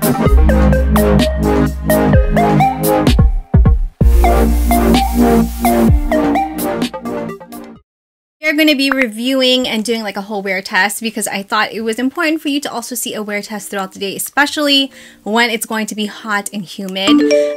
We're going to be reviewing and doing like a whole wear test because I thought it was important for you to also see a wear test throughout the day, especially when it's going to be hot and humid.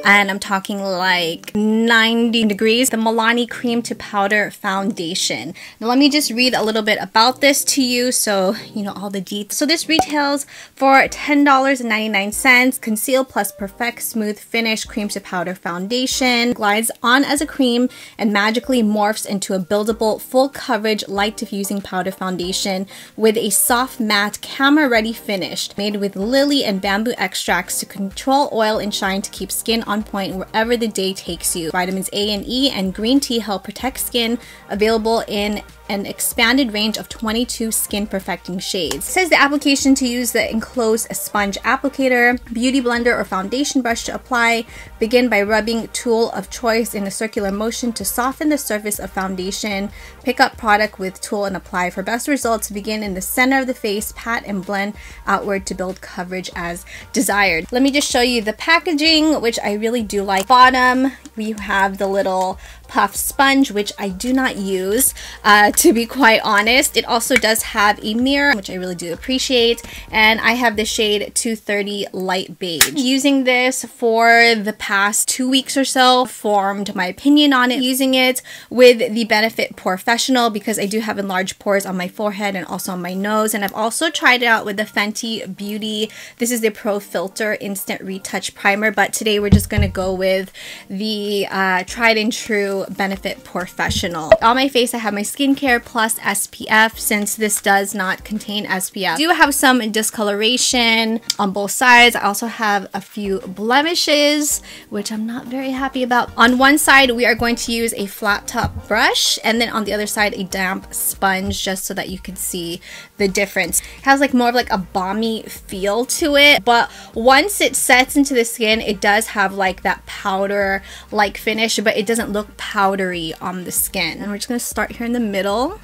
And I'm talking like 90 degrees. The Milani Cream to Powder Foundation. Now let me just read a little bit about this to you so you know all the deets. So this retails for $10.99. Conceal plus perfect smooth finish cream to powder foundation. Glides on as a cream and magically morphs into a buildable full coverage light diffusing powder foundation with a soft matte camera ready finish made with lily and bamboo extracts to control oil and shine to keep skin on point wherever the day takes you. Vitamins A and E and green tea help protect skin. Available in an expanded range of 22 skin perfecting shades. It says the application to use the enclosed sponge applicator, beauty blender or foundation brush to apply. Begin by rubbing tool of choice in a circular motion to soften the surface of foundation. Pick up product with tool and apply. For best results, begin in the center of the face, pat and blend outward to build coverage as desired. Let me just show you the packaging, which I really do like. Bottom, we have the little puff sponge, which I do not use, to be quite honest. It also does have a mirror, which I really do appreciate, and I have the shade 230 Light Beige. Using this for the past 2 weeks or so, formed my opinion on it, using it with the Benefit Professional because I do have enlarged pores on my forehead and also on my nose, and I've also tried it out with the Fenty Beauty. This is the Pro Filter Instant Retouch Primer, but today we're just going to go with the tried and true Benefit Professional. On my face I have my skincare plus SPF since this does not contain SPF. I do have some discoloration on both sides. I also have a few blemishes which I'm not very happy about. On one side we are going to use a flat top brush and then on the other side a damp sponge just so that you can see the difference. It has like more of like a balmy feel to it, but once it sets into the skin it does have like that powder like finish, but it doesn't look powdery on the skin. And we're just going to start here in the middle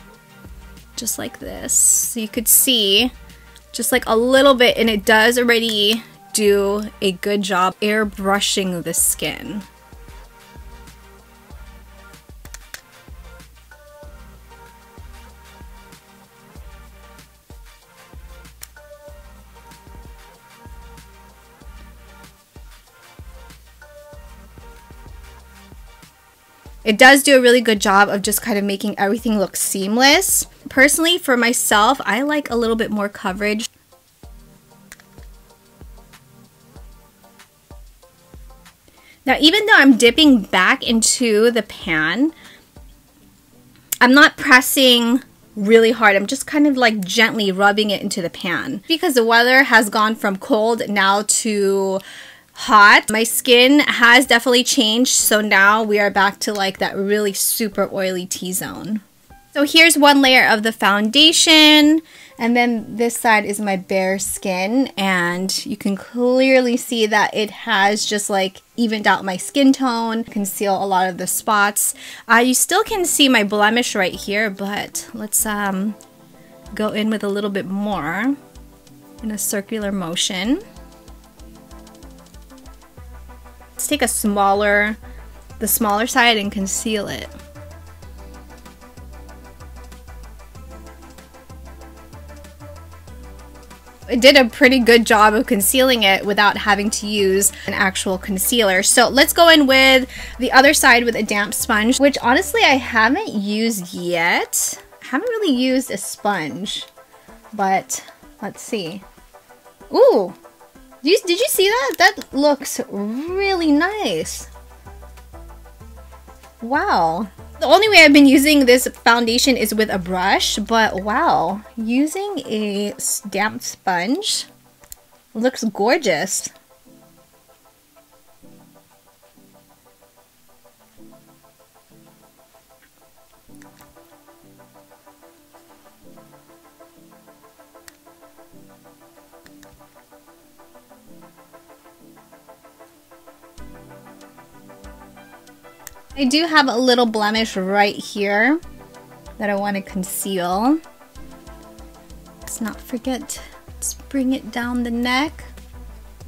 just like this so you could see just like a little bit, and it does already do a good job airbrushing the skin. It does do a really good job of just kind of making everything look seamless. Personally, for myself, I like a little bit more coverage. Now, even though I'm dipping back into the pan, I'm not pressing really hard. I'm just kind of like gently rubbing it into the pan. Because the weather has gone from cold now to hot, my skin has definitely changed, so now we are back to like that really super oily T-zone. So here's one layer of the foundation, and then this side is my bare skin, and you can clearly see that it has just like evened out my skin tone, conceal a lot of the spots. You still can see my blemish right here, but let's go in with a little bit more in a circular motion. Let's take the smaller side and conceal it. It did a pretty good job of concealing it without having to use an actual concealer. So let's go in with the other side with a damp sponge, which honestly I haven't used yet. I haven't really used a sponge, but let's see. Ooh! Did you see that? That looks really nice. Wow. The only way I've been using this foundation is with a brush, but wow, using a damp sponge looks gorgeous. I do have a little blemish right here that I want to conceal. Let's not forget to bring it down the neck.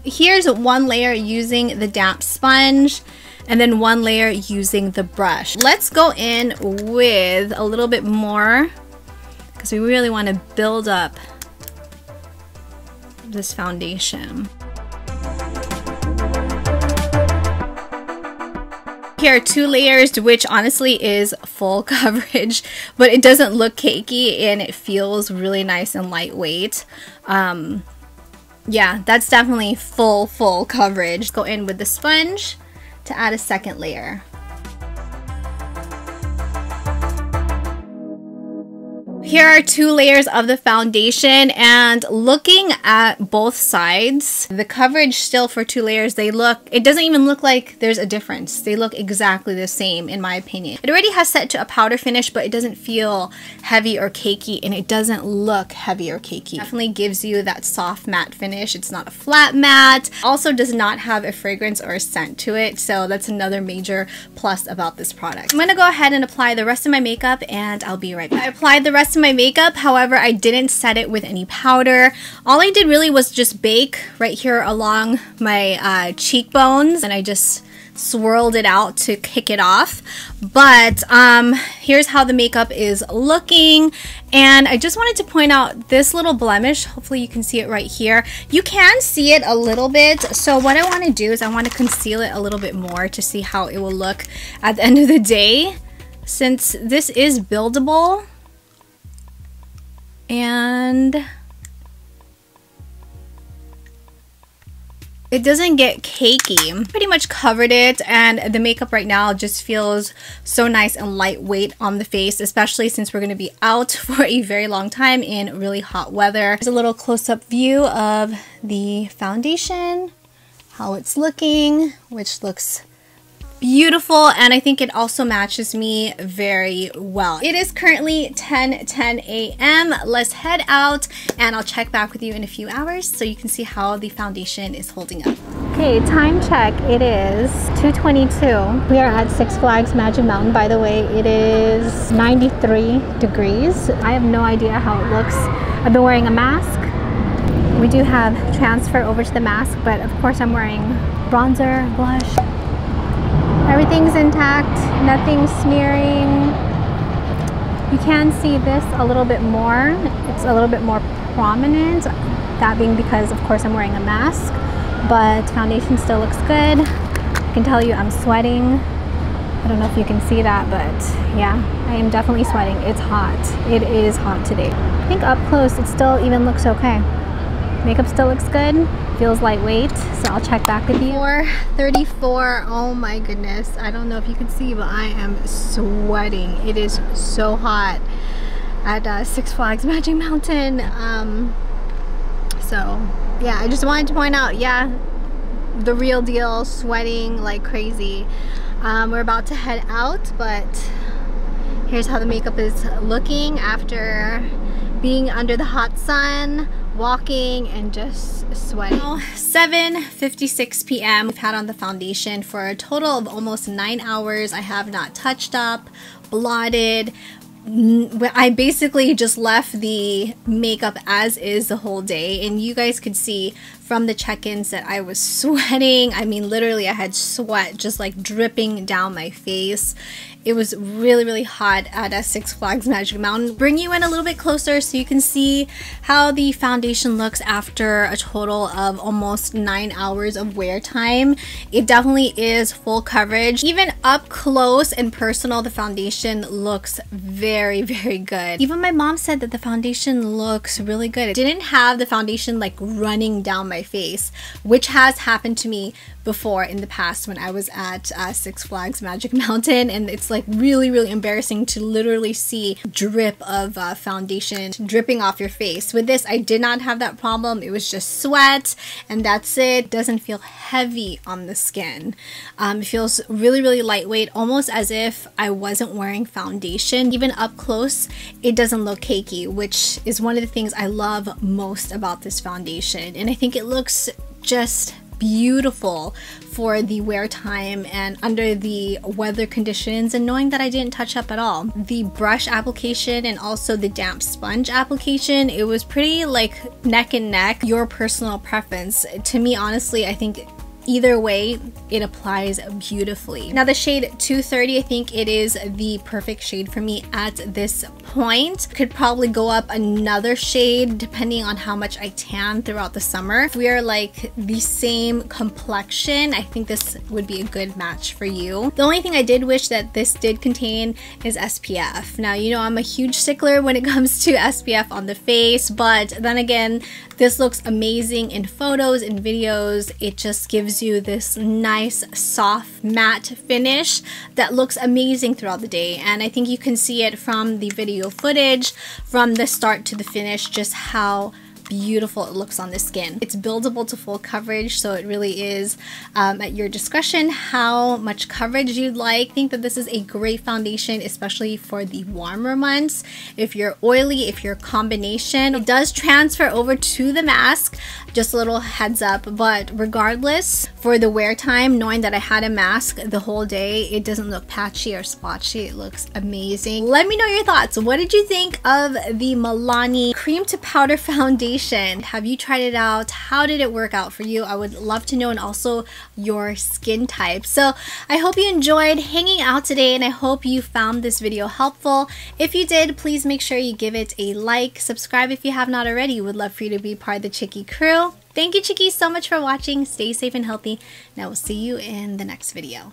Here's one layer using the damp sponge, and then one layer using the brush. Let's go in with a little bit more because we really want to build up this foundation. Here are 2 layers, which honestly is full coverage, but it doesn't look cakey and it feels really nice and lightweight. Yeah, that's definitely full coverage. Go in with the sponge to add a second layer. Here are 2 layers of the foundation, and looking at both sides, the coverage still for 2 layers, it doesn't even look like there's a difference. They look exactly the same in my opinion. It already has set to a powder finish, but it doesn't feel heavy or cakey, and it doesn't look heavy or cakey. It definitely gives you that soft matte finish. It's not a flat matte. Also does not have a fragrance or a scent to it, so that's another major plus about this product. I'm gonna go ahead and apply the rest of my makeup, and I'll be right back. I applied the rest of my makeup, however I didn't set it with any powder. All I did really was just bake right here along my cheekbones, and I just swirled it out to kick it off. But here's how the makeup is looking, and I just wanted to point out this little blemish. Hopefully you can see it right here. You can see it a little bit, so what I want to do is I want to conceal it a little bit more to see how it will look at the end of the day, since this is buildable. And it doesn't get cakey. Pretty much covered it, and the makeup right now just feels so nice and lightweight on the face, especially since we're going to be out for a very long time in really hot weather. Here's a little close-up view of the foundation, how it's looking, which looks beautiful, and I think it also matches me very well. It is currently 10:10 a.m. Let's head out, and I'll check back with you in a few hours so you can see how the foundation is holding up. Okay, time check. It is 2:22. We are at Six Flags Magic Mountain. By the way, it is 93 degrees. I have no idea how it looks. I've been wearing a mask. We do have transfer over to the mask, but of course I'm wearing bronzer, blush. Everything's intact, nothing's smearing. You can see this a little bit more. It's a little bit more prominent. That being because, of course, I'm wearing a mask, but foundation still looks good. I can tell you I'm sweating. I don't know if you can see that, but yeah, I am definitely sweating. It's hot. It is hot today. I think up close, it still even looks okay. Makeup still looks good. Feels lightweight, so I'll check back with you. 4:34. Oh my goodness, I don't know if you can see, but I am sweating. It is so hot at Six Flags Magic Mountain. So yeah, I just wanted to point out, yeah, the real deal, sweating like crazy. We're about to head out, but here's how the makeup is looking after being under the hot sun, walking, and just sweating. 7:56 p.m. We've had on the foundation for a total of almost 9 hours. I have not touched up, blotted. I basically just left the makeup as is the whole day, and you guys could see from the check-ins that I was sweating. I mean, literally I had sweat just like dripping down my face. It was really hot at Six Flags Magic Mountain. Bring you in a little bit closer so you can see how the foundation looks after a total of almost 9 hours of wear time. It definitely is full coverage. Even up close and personal, the foundation looks very good. Even my mom said that the foundation looks really good. It didn't have the foundation like running down my face, which has happened to me before in the past when I was at Six Flags Magic Mountain, and it's like really embarrassing to literally see drip of foundation dripping off your face. With this, I did not have that problem. It was just sweat, and that's it. It doesn't feel heavy on the skin. It feels really lightweight, almost as if I wasn't wearing foundation. Even up close, it doesn't look cakey, which is one of the things I love most about this foundation, and I think it looks just beautiful for the wear time and under the weather conditions, and knowing that I didn't touch up at all. The brush application and also the damp sponge application, it was pretty like neck and neck. Your personal preference. To me, honestly, I think either way, it applies beautifully. Now the shade 230, I think it is the perfect shade for me at this point. Could probably go up another shade depending on how much I tan throughout the summer. If we are like the same complexion, I think this would be a good match for you. The only thing I did wish that this did contain is SPF. Now, you know, I'm a huge stickler when it comes to SPF on the face, but then again, this looks amazing in photos and videos. It just gives you this nice soft matte finish that looks amazing throughout the day, and I think you can see it from the video footage from the start to the finish just how beautiful it looks on the skin. It's buildable to full coverage, so it really is at your discretion how much coverage you'd like. I think that this is a great foundation, especially for the warmer months. If you're oily, if you're a combination, it does transfer over to the mask, just a little heads up. But regardless, for the wear time, knowing that I had a mask the whole day, it doesn't look patchy or splotchy. It looks amazing. Let me know your thoughts. What did you think of the Milani Cream to Powder Foundation? Have you tried it out? How did it work out for you? I would love to know, and also your skin type. So I hope you enjoyed hanging out today, and I hope you found this video helpful. If you did, please make sure you give it a like, subscribe if you have not already. Would love for you to be part of the Chicky crew. Thank you, Chickies, so much for watching. Stay safe and healthy, and I will see you in the next video.